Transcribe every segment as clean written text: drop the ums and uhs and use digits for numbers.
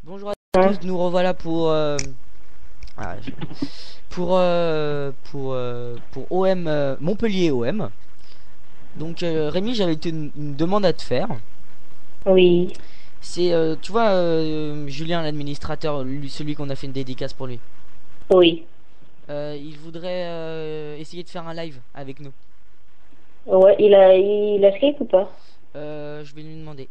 Bonjour à tous, nous revoilà pour OM Montpellier OM. Donc Rémi, j'avais une demande à te faire. Oui, C'est tu vois Julien l'administrateur, celui qu'on a fait une dédicace pour lui. oui. Il voudrait essayer de faire un live avec nous. Ouais, il a Skype ou pas? Je vais lui demander.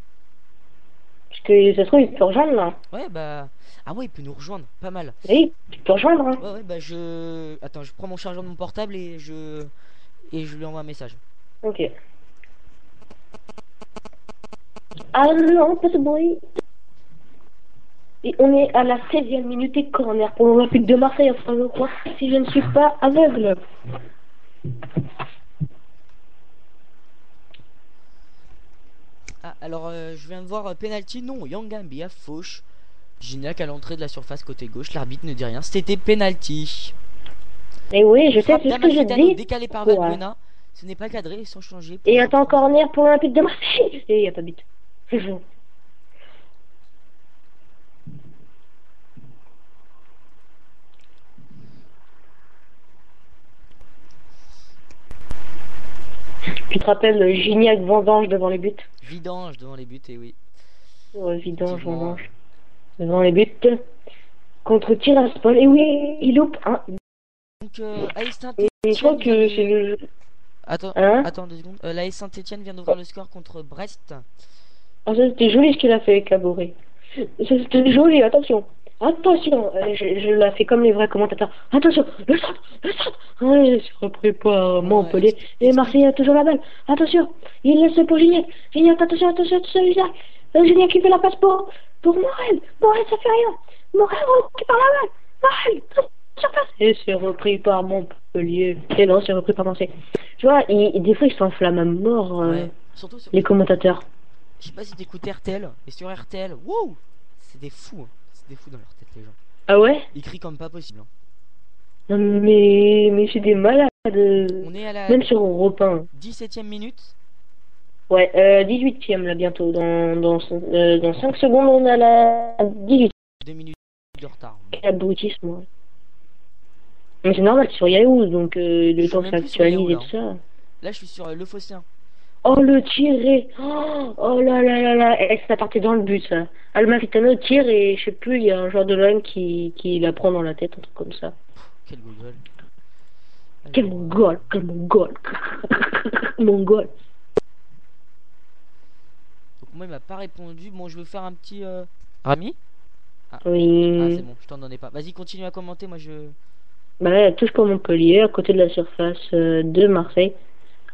Parce que ça se trouve, il peut rejoindre là. Ouais bah ah ouais, il peut nous rejoindre, pas mal. Oui, il peut rejoindre, hein. Ouais ouais bah je prends mon chargeur de mon portable et je lui envoie un message. Ok. Ah non, pas ce bruit. Et on est à la 16e minute et corner pour l'Olympique de Marseille, enfin je crois, si je ne suis pas aveugle. Ah, alors je viens de voir penalty, non, Yangambia, fauche. Gignac à l'entrée de la surface côté gauche, l'arbitre ne dit rien, c'était penalty. Et oui, je sais, Frappe c'est ce que je d'Amalfitano dis. décalé par Ouais. Valbuena, ce n'est pas cadré sans changer pour Et un attends, coup franc. corner pour l'Olympique de Marseille. Et il n'y a pas de but. Tu te rappelles Gignac Vendange devant les buts? Vidange devant les buts, et oui. Ouais, Vidange, Effectivement. Vendange. Devant les buts. Contre Tiraspol. Et oui, il loupe un. Donc AS Et je crois Saint-Etienne vient que c'est de... le... Attends, Hein? attends 2 secondes. L'AS Saint-Etienne vient d'ouvrir le score contre Brest. Ah, ça, c'était joli ce qu'il a fait, Caboret. C'était joli, attention. Attention, je l'ai fait comme les vrais commentateurs. Attention, le centre, le centre. Ouais, c'est repris par Bon, Montpellier. Et Marseille a toujours la balle. Attention, il laisse pour Gignac. Gignac, attention, attention, attention, Gignac. Gignac qui fait la passe pour Morel. Morel, ça fait rien. Morel récupère la balle. Morel, surface. Et c'est repris par Montpellier. Et non, c'est repris par Marseille. Tu vois, des fois, ils s'enflamment à mort, Ouais, surtout les commentateurs. je sais pas si t'écoutes RTL, mais sur RTL, wow, c'est des fous, hein. C'est des fous dans leur tête, les gens. Ah ouais? Ils crient comme pas possible, hein. Non, mais c'est des malades. On est à la Même sur Europe 1. 17e minute. Ouais, 18e là bientôt. Dans 5 secondes, on a la 18. 2 minutes de retard. Quel abrutisme. Ouais. Mais c'est normal, c'est sur Yahoo, donc Je le suis temps que même ça plus sur Yahoo, actualise et là, tout hein. ça. Là, je suis sur Le Phocéen. Oh, le tiré. Oh là là là là. Et ça partait dans le but, ça. Almafitano tire et je sais plus, il y a un joueur de l'OM qui la prend dans la tête, un truc comme ça. Quel Google. Quel mongol, quel mongol. Mongol. Donc moi, il m'a pas répondu. Bon, je veux faire un petit... Rami. Ah, c'est Oui. bon, je t'en donnais pas. Vas-y, continue à commenter, moi je... Bah là, elle touche pour Montpellier, à côté de la surface de Marseille.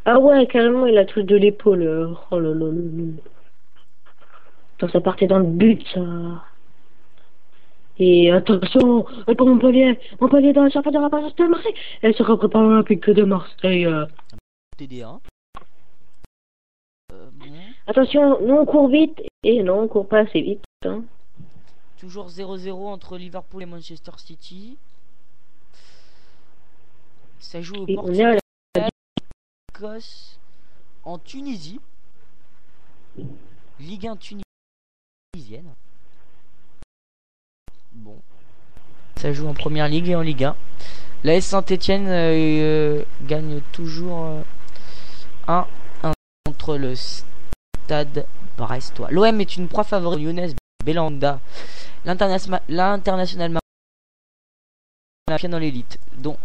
Ah ouais, carrément, il a touche de l'épaule. Oh là là là là. Attends, ça partait dans le but, ça. Et attention, pour Montpellier. Montpellier dans la surface de la passe de Marseille. Elle se reprépare l'Olympique de Marseille. TDA. Bon. Attention, nous on court vite. Et non, on court pas assez vite. Hein. Toujours 0-0 entre Liverpool et Manchester City. Ça joue au Et on est à Portugal, la... Écosse, en Tunisie. Ligue 1 tunisienne. Bon. Ça joue en première ligue et en Ligue 1. La S Saint-Etienne gagne toujours 1-1 contre le Stade brestois. L'OM est une proie favorite de Younes Belhanda, l'international marocain dans l'élite, dont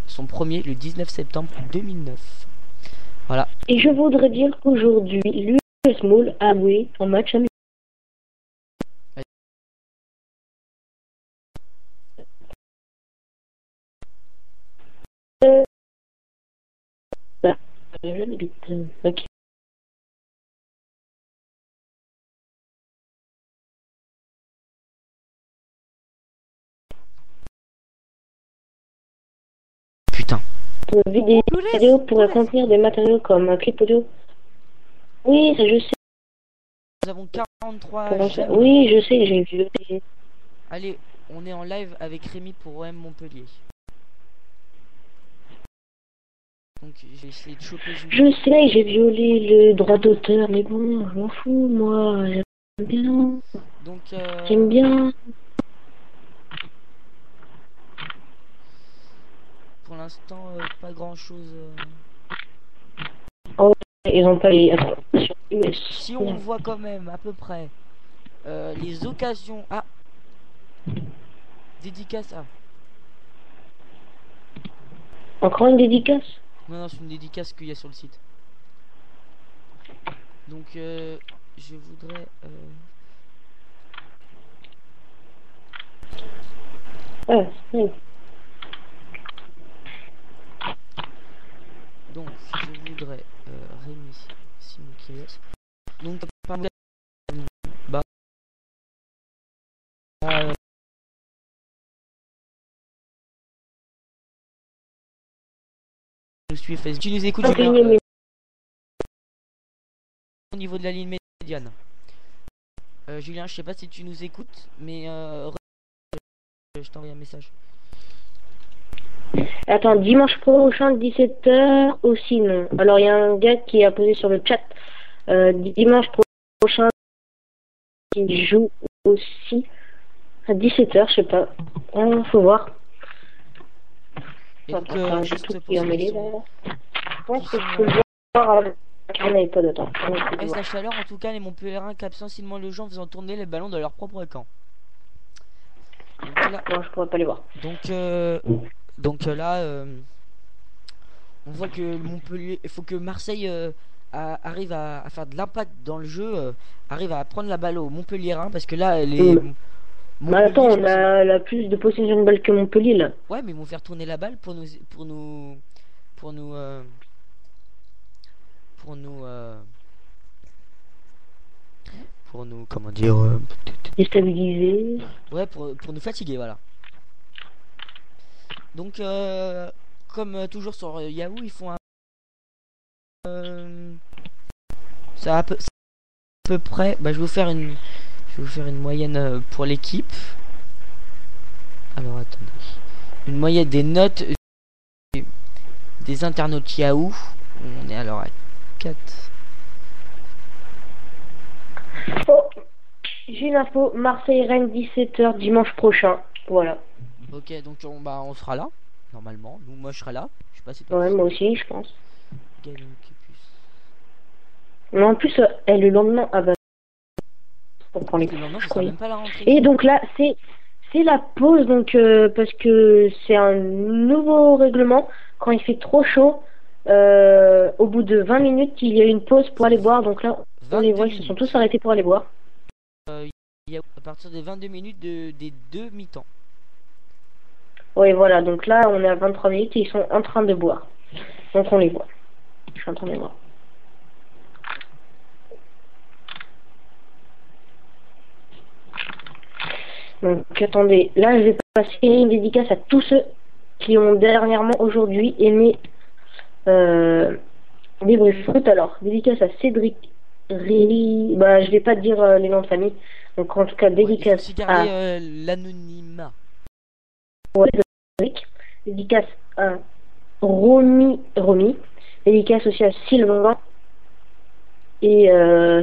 son premier le 19 septembre 2009. Voilà. Et je voudrais dire qu'aujourd'hui, l'US Moul a joué en match amical. Ok. Putain. Vidéo pourrait contenir des matériaux comme un clip audio. Oui, ça je sais. Nous avons 43 j'aime. Oui, je sais, j'ai vu. Allez, on est en live avec Rémi pour OM Montpellier. Donc j'ai essayé de choper Je sais, j'ai violé le droit d'auteur, mais bon, je m'en fous, moi, j'aime bien. Donc J'aime bien. pour l'instant pas grand chose. Oh, ils ont pas les. Attends. Si on voit quand même à peu près les occasions. Ah, dédicace. Ah, Encore une dédicace? non, non, c'est une dédicace qu'il y a sur le site. Donc je voudrais Ah, oui. donc je voudrais Rémi Simon Kies. Donc bah nous suis Facebook. Tu nous écoutes Julien, au niveau de la ligne médiane. Julien, je sais pas si tu nous écoutes, mais je t'envoie un message. Attends, dimanche prochain, 17h aussi, non. Alors, il y a un gars qui a posé sur le chat. Dimanche prochain, il joue aussi à 17h, je sais pas. Faut voir. Et donc, juste pour qui est ceux emmêlé, qui là. sont- Je pense que je peux le voir avec on n'avait pas de temps. Est-ce la chaleur, en tout cas, les Montpellierins captent sensibilement le jeu en faisant tourner les ballons dans leur propre camp. Donc là, Non, je pourrais pas les voir. donc là, on voit que Montpellier, il faut que Marseille arrive à faire de l'impact dans le jeu, arrive à prendre la balle aux Montpellierins, parce que là, les Mais attends, on a la plus de possession de balle que Montpellier, là. ouais, mais ils vont faire tourner la balle pour nous, pour nous, pour nous, pour nous, pour nous, comment dire, Déstabilisé. ouais, pour nous fatiguer, voilà. Donc, comme toujours sur Yahoo, ils font un, ça à peu près. Bah, je vais vous faire une moyenne pour l'équipe. Alors attendez, une moyenne des notes des internautes Yahoo. On est alors à 4. Oh, j'ai une info. Marseille-Rennes, 17h, dimanche prochain. Voilà. Ok, donc on sera là, normalement. Nous, moi je serai là. Je sais pas si toi. Ouais, moi aussi, je pense. Gagnon Kipus. Mais en plus, le lendemain, ah bah. On prend les... Le lendemain, ce sera même pas la rentrée. Et donc là, c'est la pause, donc parce que c'est un nouveau règlement. Quand il fait trop chaud, au bout de 20 minutes, il y a une pause pour aller boire. Donc là, on les voit, ils se sont tous arrêtés pour aller boire. Il y a à partir des 22 minutes des deux mi-temps. Oui, voilà, donc là, on est à 23 minutes et ils sont en train de boire. Donc on les voit. Je suis en train de les voir. Donc attendez, là je vais passer une dédicace à tous ceux qui ont dernièrement aujourd'hui aimé Débris Foot. Alors, dédicace à Cédric Réli, bah je vais pas dire les noms de famille. Donc en tout cas, dédicace à l'anonymat. Ouais, Cédric. Dédicace à Romy. Dédicace aussi à Sylvain. Et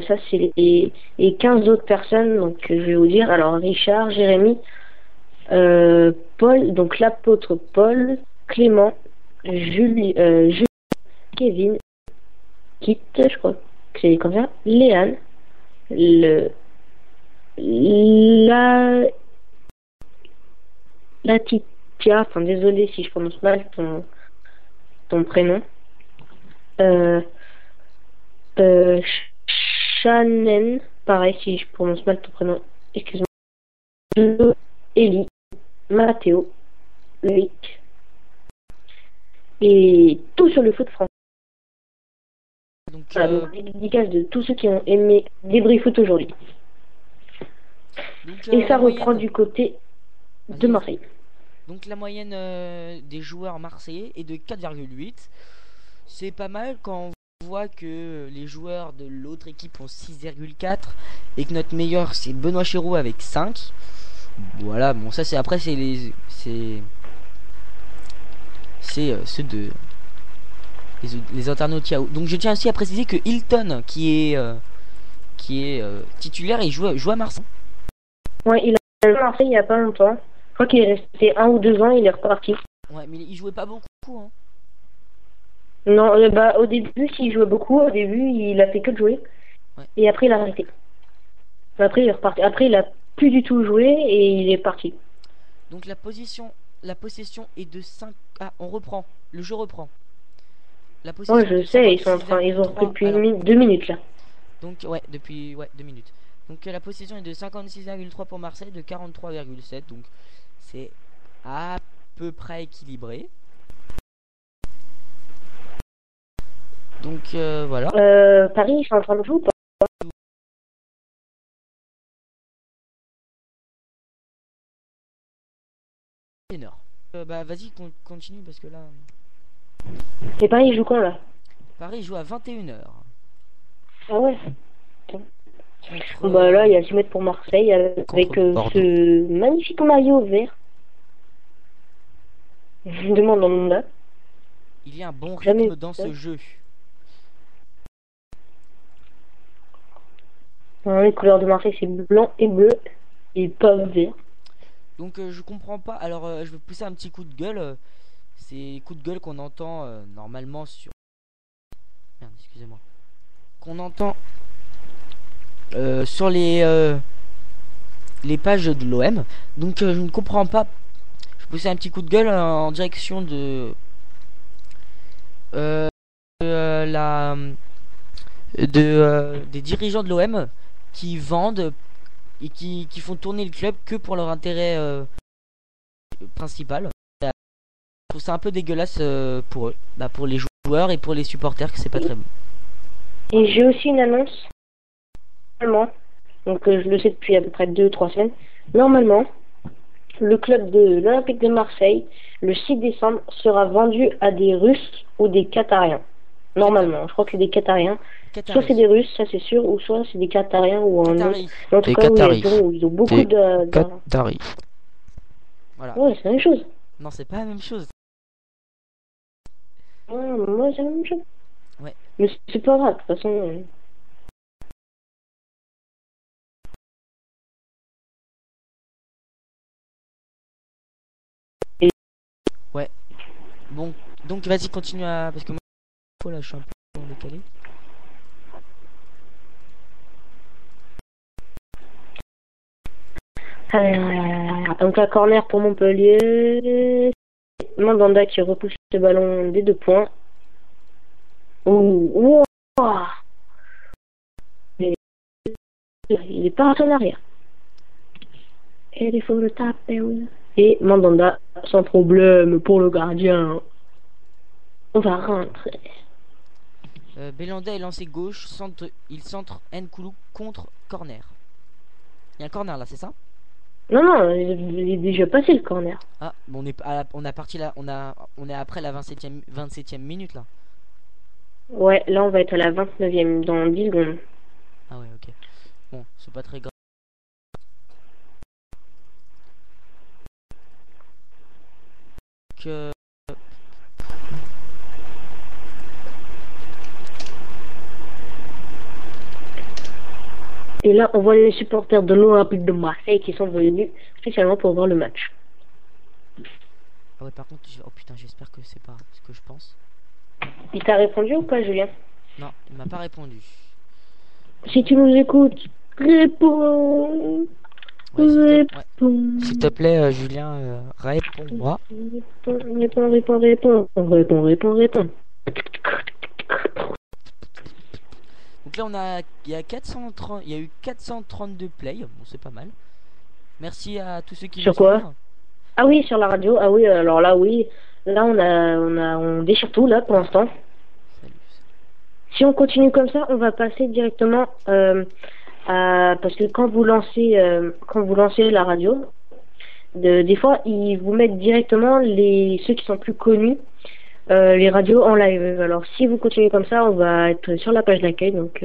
ça, c'est les 15 autres personnes, donc je vais vous dire. Alors, Richard, Jérémy, Paul, donc l'apôtre Paul, Clément, Julie, Kevin, Kit, je crois que c'est comme ça, Léane, la Titia, enfin désolé si je prononce mal ton prénom. Shannon, pareil si je prononce mal ton prénom, excuse-moi. Ellie, Mathéo, Loïc et tout sur le foot français. Donc, voilà, donc dédicace de tous ceux qui ont aimé Débris Foot aujourd'hui. Et ça reprend du côté de Marseille. Donc la moyenne des joueurs marseillais est de 4,8. C'est pas mal quand on voit que les joueurs de l'autre équipe ont 6,4 et que notre meilleur c'est Benoît Chéroux avec 5. Voilà, bon ça c'est après c'est ceux de les internautes Yahoo. Donc je tiens aussi à préciser que Hilton qui est titulaire, il joue à Marseille. Ouais, il a joué à Marseille il y a pas longtemps. Je crois qu'il est resté 1 ou 2 ans, il est reparti. Ouais, mais il jouait pas beaucoup, hein. Non, bah au début, s'il jouait beaucoup, au début, il a fait que de jouer. Ouais. Et après, il a arrêté. Après, il est reparti. Après, il a plus du tout joué et il est parti. Donc la possession est de 5. Ah, on reprend. Le jeu reprend. La possession Ouais, est je de sais, ils ont repris 56,3. depuis Alors, 2 minutes là. donc ouais, depuis 2 minutes. Donc la possession est de 56,3 pour Marseille, de 43,7. Donc c'est à peu près équilibré. Donc voilà. Paris, ils sont en train de jouer ou pas? Ténor. Bah vas-y, continue parce que là, Et Paris, ils jouent quand là? Paris joue à 21h. Ah ouais. Contre, Bah là, il y a 6 mètres pour Marseille avec Bordeaux. ce magnifique maillot vert. Je me demande dans le monde là. Il y a un bon Jamais rythme vu dans ça. ce jeu. Les couleurs de Marseille, c'est blanc et bleu. Et pas vert. Donc je comprends pas. Alors je vais pousser un petit coup de gueule. C'est coup de gueule qu'on entend normalement sur. Merde, excusez-moi. Qu'on entend sur les pages de l'OM. Donc je ne comprends pas. Je vais pousser un petit coup de gueule en direction de la des dirigeants de l'OM qui vendent et qui font tourner le club que pour leur intérêt principal. Je trouve ça un peu dégueulasse pour eux, bah, pour les joueurs et pour les supporters, que c'est pas très bon. Et j'ai aussi une annonce. Normalement, donc je le sais depuis à peu près 2 ou 3 semaines. Normalement, le club de l'Olympique de Marseille, le 6 décembre, sera vendu à des Russes ou des Qatariens. Normalement, je crois que c'est des Qatariens. Soit c'est des Russes, ça c'est sûr, ou soit c'est des Qatariens ou un autre. En tout cas, ils ont beaucoup de... Qataris. Voilà. Ouais, c'est la même chose. Non, c'est pas la même chose. Ouais, moi, c'est la même chose. Ouais. Mais c'est pas grave, de toute façon. Ouais. Bon, donc vas-y, continue à... Parce que moi, là, je suis un peu en décalé. Donc la corner pour Montpellier. Mandanda qui repousse le ballon des 2 points. Oh, il est pas en arrière. Et il faut le taper. Et Mandanda sans problème pour le gardien. On va rentrer. Belanda est lancé gauche, il centre Nkoulou contre corner. Il y a un corner là, c'est ça? Non, il est déjà passé le corner. Ah, bon, on a parti là, on est après la 27e minute là. Ouais, là on va être à la 29e dans 10 secondes. Ah ouais, ok. Bon, c'est pas très grave. Que... Et là, on voit les supporters de l'Olympique de Marseille qui sont venus spécialement pour voir le match. Ah ouais, par contre, oh putain, j'espère que c'est pas ce que je pense. Il t'a répondu ou pas, Julien? Non, il m'a pas répondu. Si tu nous écoutes, réponds. Ouais, s'il te plaît, Julien, réponds-moi. Réponds. Donc là, il y a eu 432 plays. Bon, c'est pas mal. Merci à tous ceux qui Sur nous quoi? suivent. Ah oui, sur la radio. Ah oui, alors là, oui. Là, on déchire tout, là, pour l'instant. Salut. Si on continue comme ça, on va passer directement parce que quand vous lancez la radio, des fois, ils vous mettent directement ceux qui sont plus connus, les radios en live. Alors, si vous continuez comme ça, on va être sur la page d'accueil, donc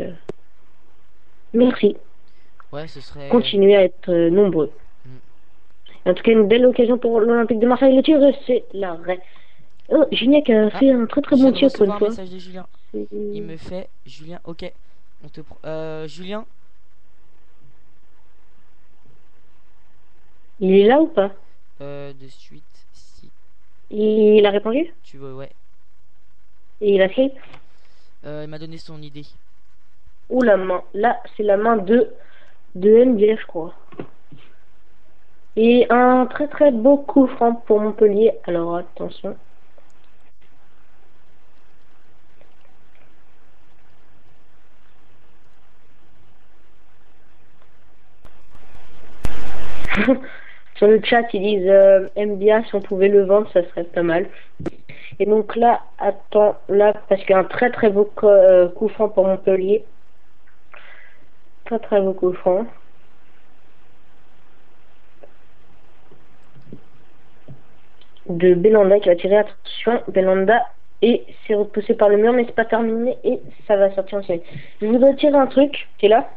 merci. Ouais, ce serait... Continuez à être nombreux. En tout cas, une belle occasion pour l'Olympique de Marseille. Le tir, c'est l'arrêt. Oh, Gignac a fait un très bon tir pour une fois. Un message de Julien. Il me fait, Julien, ok. Julien. Il est là ou pas? De suite, si Il a répondu? tu veux, ouais. Et il a fait? Il m'a donné son idée. Ou la main. Là, c'est la main de NBA, je crois. Et un très très beau coup franc pour Montpellier. Alors attention. Sur le chat, ils disent NBA, si on pouvait le vendre, ça serait pas mal. Et donc là, attends, là, parce qu'il y a un très très beau coup franc pour Montpellier. Très très beau coup franc. De Belanda qui va tirer, attention, Belanda, et c'est repoussé par le mur, mais c'est pas terminé, et ça va sortir en série. Je voudrais tirer un truc, t'es là?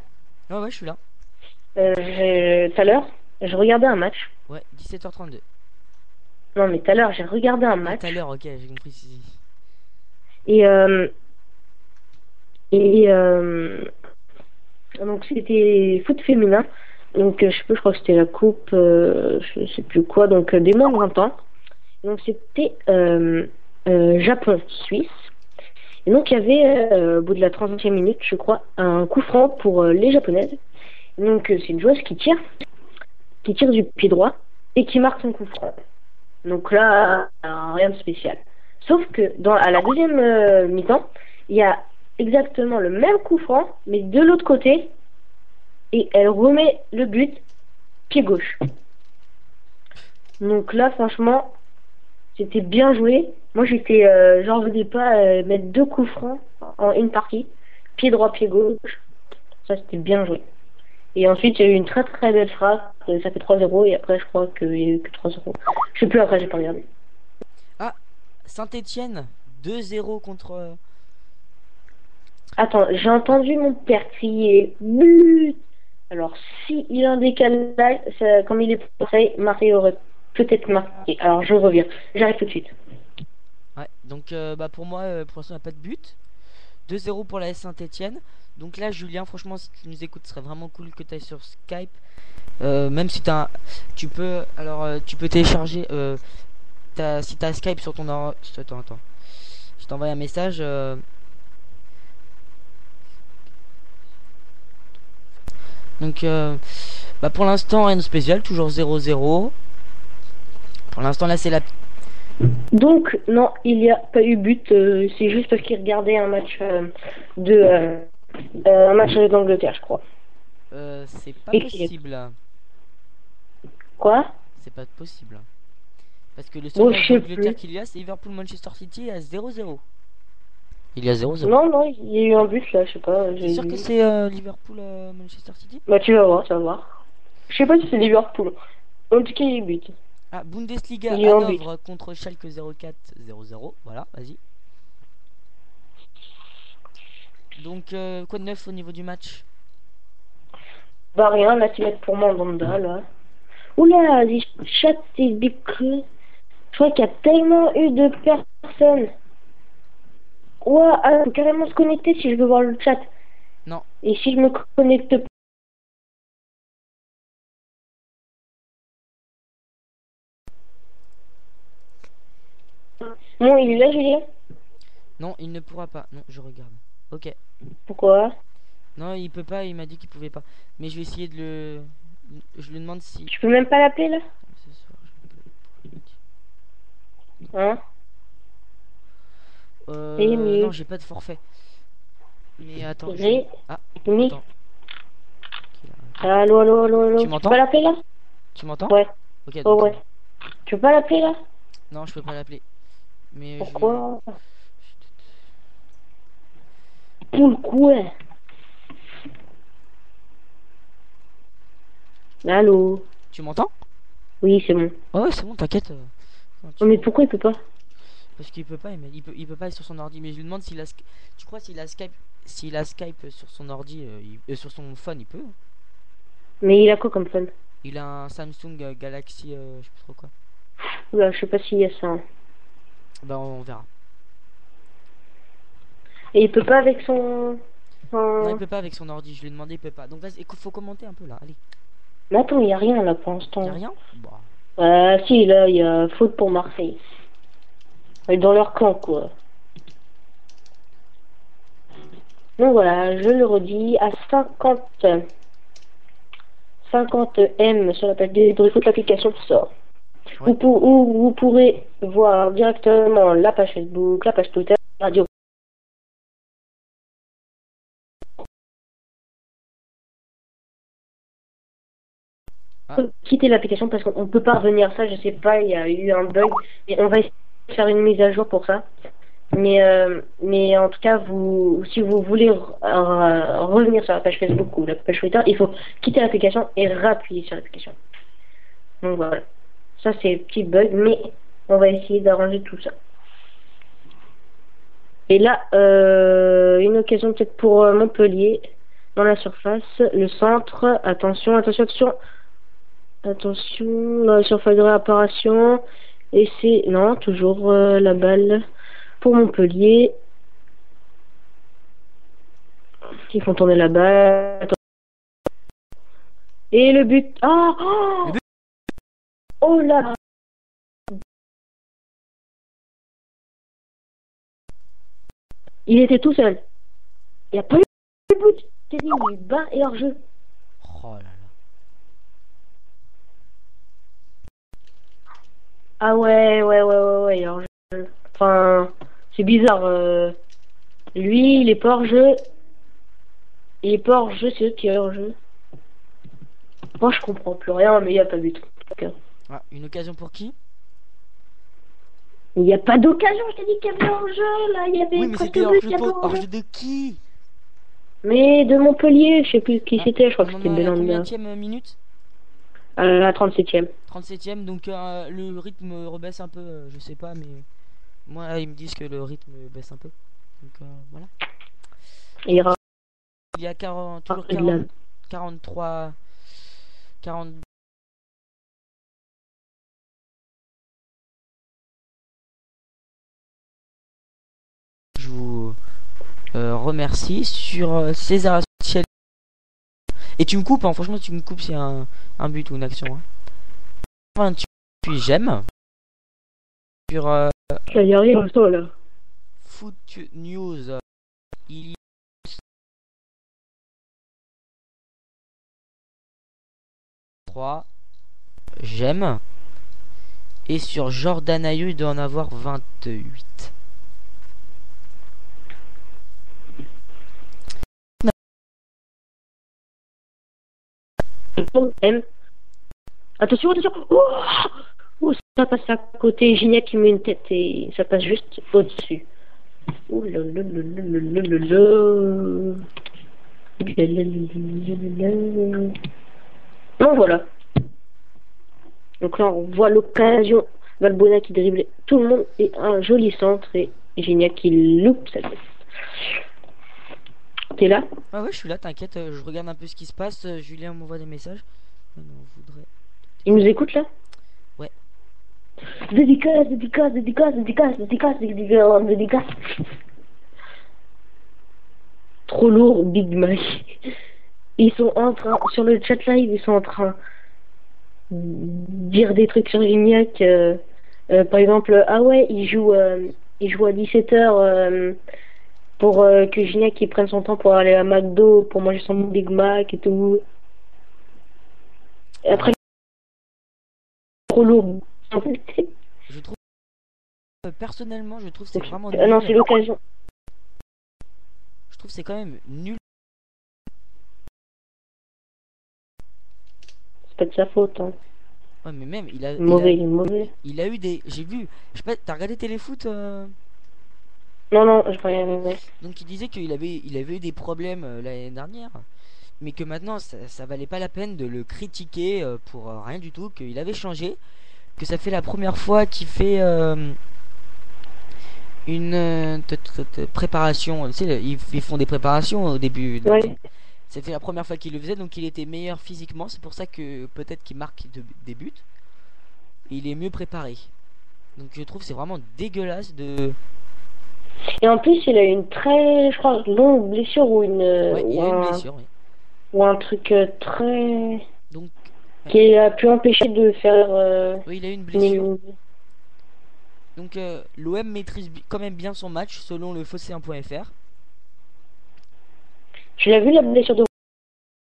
Ouais, ouais, je suis là. Tout à l'heure, je regardais un match. Ouais, 17h32. Non, mais tout à l'heure, j'ai regardé un Ah, match. tout à l'heure, ok, j'ai compris. Et, et donc c'était foot féminin. Donc je sais plus, je crois que c'était la coupe, je sais plus quoi. Donc des moins de 20 ans. Donc c'était Japon-Suisse. Et donc il y avait au bout de la 30e minute, je crois, un coup franc pour les japonaises. Donc c'est une joueuse qui tire du pied droit et qui marque son coup franc. Donc là, rien de spécial. Sauf que à la deuxième mi-temps, il y a exactement le même coup franc, mais de l'autre côté, et elle remet le but pied gauche. Donc là, franchement, c'était bien joué. Moi, j'en revenais pas mettre deux coups francs en une partie, pied droit, pied gauche. Ça, c'était bien joué. Et ensuite, il y a eu une très très belle frappe. Ça fait 3-0 et après, je crois qu'il y a eu que 3-0. Je sais plus après, j'ai pas regardé. Ah, Saint-Étienne 2-0 contre. Attends, j'ai entendu mon père crier but. Alors, si il a un décalage, comme il est passé, Marseille aurait peut-être marqué. Alors, je reviens. J'arrive tout de suite. Ouais, donc bah pour moi, pour l'instant, il n'y a pas de but. 2-0 pour la S Saint-Étienne. Donc là, Julien, franchement, si tu nous écoutes, ce serait vraiment cool que tu ailles sur Skype. Même si tu peux, alors tu peux télécharger. Si t'as Skype sur ton attends. Je t'envoie un message. Donc, bah pour l'instant, rien de spécial, toujours 0-0. Pour l'instant, là, c'est la. Donc, non, il n'y a pas eu but. C'est juste parce qu'il regardait un match un match d'Angleterre, je crois. C'est pas Et possible. Quoi? C'est pas possible. Parce que le seul Bon, match je sais d'Angleterre plus. qu'il y a, c'est Liverpool-Manchester City à 0-0. Il y a 0-0. Non, non, il y a eu un but là, je sais pas. C'est J'ai sûr que vu. c'est Liverpool-Manchester City? Bah, tu vas voir. Je sais pas si c'est Liverpool. En tout cas, il y a eu but. Ah, Bundesliga, Il y a eu un but. Hanovre contre Schalke 04, 0-0. Voilà, vas-y. Donc, quoi de neuf au niveau du match? Bah, rien, là, tu vas être pour Mandanda, là. Oula, les chats, c'est des creux. Je crois qu'il y a tellement eu de personnes. Ouais, faut carrément se connecter si je veux voir le chat. Non. Et si je me connecte pas. Bon, il est là, Julien? Non, il ne pourra pas. Non, je regarde. Ok. Pourquoi? Non, il peut pas, il m'a dit qu'il pouvait pas. Mais je vais essayer de le. Je lui demande si. Je peux même pas l'appeler, là? Ce soir, Hein? Rémi. Non, j'ai pas de forfait. Mais attends, Ah, Rémi. attends. Allô, allô, allô, allô. Tu Tu m'entends? peux pas l'appeler, là? Tu m'entends? Ouais. Ok, Oh, donc. ouais. Tu peux pas l'appeler, là? Non, je peux pas l'appeler. Mais Pourquoi? Pourquoi? Allô? Tu m'entends? Oui, c'est bon. Ouais, c'est bon, t'inquiète. Oh, mais pourquoi il peut pas? Parce qu'il peut pas, il peut pas aller sur son ordi. Mais je lui demande s'il a. Tu crois s'il a Skype sur son ordi, sur son phone, il peut. Mais il a quoi comme fun? Il a un Samsung Galaxy, je sais plus trop quoi. Oula, je sais pas s'il y a ça. Hein. Bah, on verra. Et il peut pas avec son... Non, il peut pas avec son ordi. Je lui ai demandé, il peut pas. Donc vas-y, écoute, faut commenter un peu là. Allez. Mais attends, il n'y a rien là pour Y a l'instant. rien? Bah. Si, là, il y a faute pour Marseille. Et dans leur camp, quoi. Donc voilà, je le redis, à 50 M sur la page des foot, l'application sort. Ouais. Vous pourrez voir directement la page Facebook, la page Twitter, la radio. Ah. Quitter l'application parce qu'on ne peut pas revenir ça, je sais pas, il y a eu un bug et on va essayer de faire une mise à jour pour ça. Mais en tout cas, si vous voulez revenir sur la page Facebook ou la page Twitter, il faut quitter l'application et réappuyer sur l'application. Donc voilà, ça c'est petit bug, mais on va essayer d'arranger tout ça. Et là, une occasion peut-être pour Montpellier, dans la surface, le centre, attention, dans la surface de réapparition, et c'est, non, toujours la balle pour Montpellier. Ils font tourner la balle. Et le but, oh là! Il était tout seul. Il n'y a pas eu de but. J'ai dit, il bat et hors jeu. Oh là là. Ah ouais, hors jeu. Enfin, c'est bizarre. Lui, il est pas hors jeu. Il est pas hors jeu, c'est eux qui est hors jeu. Moi, je comprends plus rien, mais il n'y a pas de but. Ah, une occasion pour qui? Il n'y a pas d'occasion, je t'ai dit qu'il y avait hors jeu, là. Il y avait Oui, mais presque c'était but, il y avait hors hors jeu. jeu de qui? Mais de Montpellier, je sais plus qui c'était, je crois que c'était À Belanda. combienième minute? À la 37e. 37e, donc le rythme rebaisse un peu, je sais pas, mais moi ils me disent que le rythme baisse un peu. Donc voilà. Et il y aura Il y a 40, toujours et de la- 43, 40. Je vous remercie sur César Ciel. Et tu me coupes, hein, franchement, tu me coupes s'il y a un but ou une action. Hein. 28, j'aime. Sur Ça y arrive au sol, là. Foot News, il y a 3, j'aime. Et sur Jordan Ayew, il doit en avoir 28. M. Attention, attention. Oh, ça passe à côté. Gignac qui met une tête et ça passe juste au-dessus. Ouh là là là là là là là. Donc voilà. Donc là, on voit l'occasion. Valbuena qui dribble tout le monde et un joli centre et Gignac qui loupe sa tête. T'es là? Ah ouais, je suis là, t'inquiète, je regarde un peu ce qui se passe. Julien m'envoie des messages. On voudrait... Il nous écoute là? Ouais. Dédicace. Trop lourd, Big Mac. Ils sont en train, sur le chat live, ils sont en train de dire des trucs sur Gignac. Par exemple, ah ouais, il joue à 17h pour que Gignac il prenne son temps pour aller à McDo, pour manger son Big Mac et tout. Et après, trop lourd. Je trouve personnellement, je trouve c'est vraiment Non, nul. c'est l'occasion. Je trouve c'est quand même nul. C'est pas de sa faute. Hein. Ouais, mais même il a Mauvais, il est mauvais. il a eu des, j'ai vu, je sais pas, t'as regardé Téléfoot Non, je regarde. Donc il disait il avait eu des problèmes l'année dernière, mais que maintenant ça valait pas la peine de le critiquer pour rien du tout, qu'il avait changé, que ça fait la première fois qu'il fait une préparation. Tu sais, ils font des préparations au début. Ouais. Ça fait la première fois qu'il le faisait, donc il était meilleur physiquement. C'est pour ça que peut-être qu'il marque des buts. Et il est mieux préparé. Donc je trouve que c'est vraiment dégueulasse de... Et en plus, il a une très, je crois, longue blessure ou une... Ouais, il a une blessure, oui. Ou un truc très... Donc qui a pu empêcher de faire Oui, il a eu une blessure. une- Donc l'OM maîtrise quand même bien son match selon le Phocéen.fr. Tu l'as vu la blessure de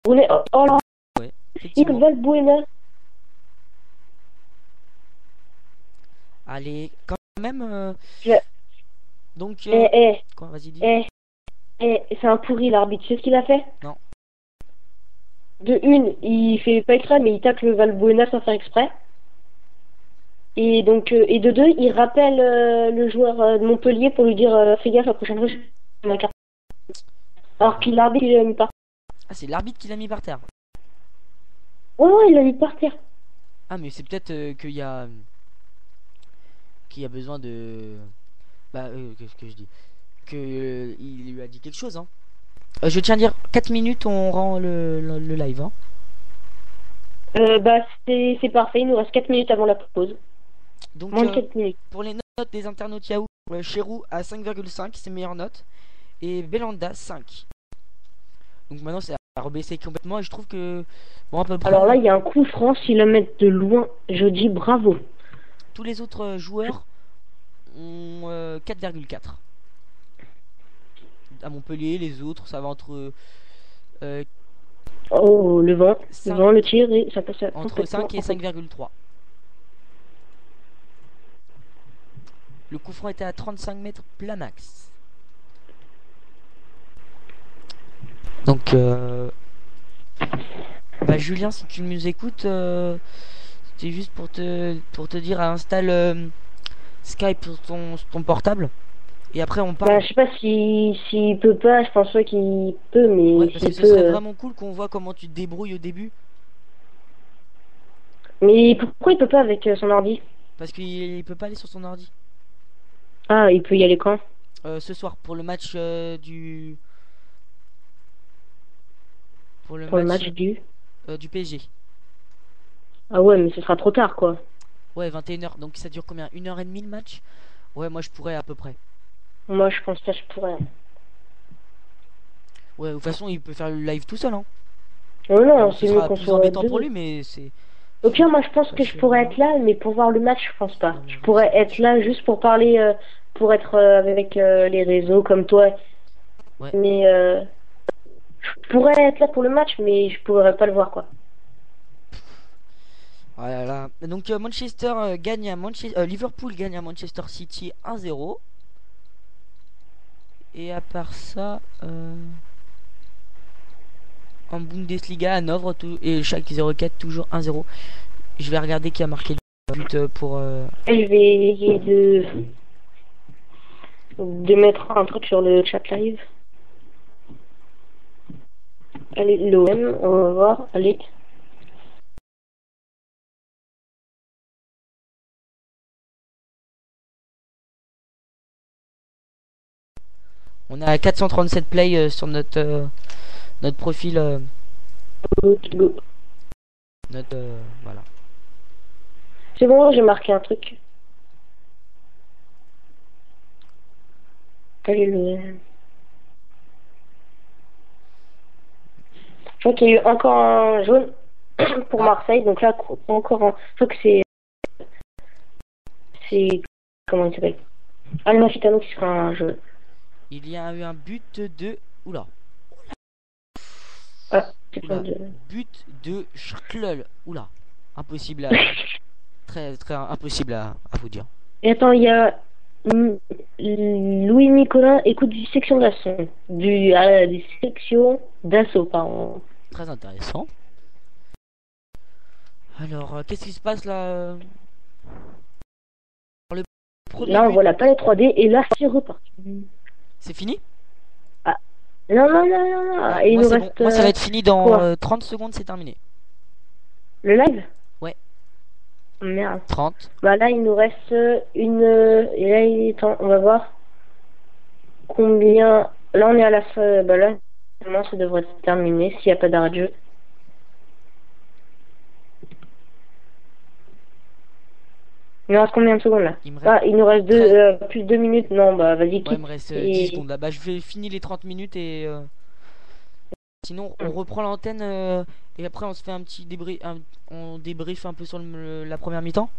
Rooney? Oh là, Ouais, il effectivement. va le Buena. Allez, quand même. Je- Donc, Eh, eh, quoi, vas-y, dis. eh, c'est un pourri l'arbitre. Tu sais ce qu'il a fait? Non. De une, il fait pas exprès, mais il tacle Valbuena sans faire exprès. Et donc, et de deux, il rappelle le joueur de Montpellier pour lui dire fais gaffe la prochaine fois, je mets ma carte. Alors Ah, qu'il l'arbitre, il l'a mis par ah, c'est l'arbitre qui l'a mis par terre. ouais, ouais, il l'a mis par terre. Ah, mais c'est peut-être qu'il y a besoin de. Bah, qu'est-ce que je dis? Que il lui a dit quelque chose, hein. Je tiens à dire 4 minutes, on rend le live, hein. Bah, c'est parfait, il nous reste 4 minutes avant la pause. Donc, Moins de 4 minutes. pour les notes des internautes Yahoo, Cherou à 5,5, c'est meilleure note. Et Belanda 5. Donc maintenant, c'est à rebaisser complètement. Et je trouve que, bon, à peu près, Alors là, il y a un coup franc, s'il le met de loin, je dis bravo. tous les autres joueurs ont 4,4. À Montpellier, les autres, ça va entre euh, Oh, le vent, 5, le tir, et ça passe entre complètement 5 et en fait. 5,3. Le coup franc était à 35 mètres plat max. Donc, bah, Julien, si tu nous écoutes, c'est juste pour te dire, installe Skype sur ton portable. Et après, on Bah, parle. je sais pas s'il peut pas, je pense pas qu'il peut, Ouais, mais parce que s'il ce peut. serait vraiment cool qu'on voit comment tu te débrouilles au début. Mais pourquoi il peut pas avec son ordi? Parce qu'il peut pas aller sur son ordi. Ah, il peut y aller quand? Ce soir, pour le match Pour le Pour le match match du. du PSG. Ah ouais, mais ce sera trop tard, quoi. Ouais, 21h. Donc ça dure combien? 1h30 le match? Ouais, moi je pourrais à peu près. Moi, je pense pas que je pourrais. Ouais, de toute façon, il peut faire le live tout seul, hein. Oh non, Bon, ce c'est mieux sera qu'on plus soit embêtant pour deux. lui, mais c'est. Au pire, moi, je pense Pas que je cher, pourrais hein. être là, mais pour voir le match, je pense pas. Non, Je non, pourrais ça va être être chaud. là juste pour parler, pour être avec les réseaux comme toi. Ouais. Mais je pourrais être là pour le match, mais je pourrais pas le voir, quoi. Voilà. Donc Manchester gagne à Manchester. Liverpool gagne à Manchester City 1-0. Et à part ça, en Bundesliga, Hanovre et Schalke 04 toujours 1-0. Je vais regarder qui a marqué le but pour. Et je vais essayer de mettre un truc sur le chat live. Allez, l'OM, on va voir. Allez. On a 437 plays sur notre profil. Go, go. Notre voilà. C'est bon, j'ai marqué un truc. Allez, l'OM. Je crois qu'il y a eu encore un jaune pour Ah. Marseille. Donc là, encore un. Je crois que c'est. Comment il s'appelle? Almafitano qui sera un jaune. Il y a eu un but de. Oula. Ah, c'est pas Oula. de. But de Schklul. Oula. Impossible à. Très très impossible à vous dire. Et attends, il y a. Louis Nicolas écoute du section d'assaut. Des sections d'assaut, pardon. Très intéressant. Alors, qu'est-ce qui se passe là pour le premier Là, on but? voit la palette 3D et là, c'est reparti. C'est fini? Ah. Non, non, non, non, non. Ah, Et il moi nous c'est bon. reste. Moi ça va être fini dans Quoi 30 secondes, c'est terminé. Le live? Ouais. Merde. 30. Bah là, il nous reste une. Et là, il est temps. On va voir combien. Là, on est à la fin. Bah là, normalement, ça devrait se terminer s'il n'y a pas d'arrêt de jeu. Il nous reste combien de secondes là? Il me Ah, reste il nous reste plus de 2 minutes. Non, bah vas-y, ouais, il quitte. me reste Et- 10 secondes là. Bah je vais finir les 30 minutes et Sinon, on reprend l'antenne et après on se fait un petit débrief, on débriefe un peu sur la première mi-temps.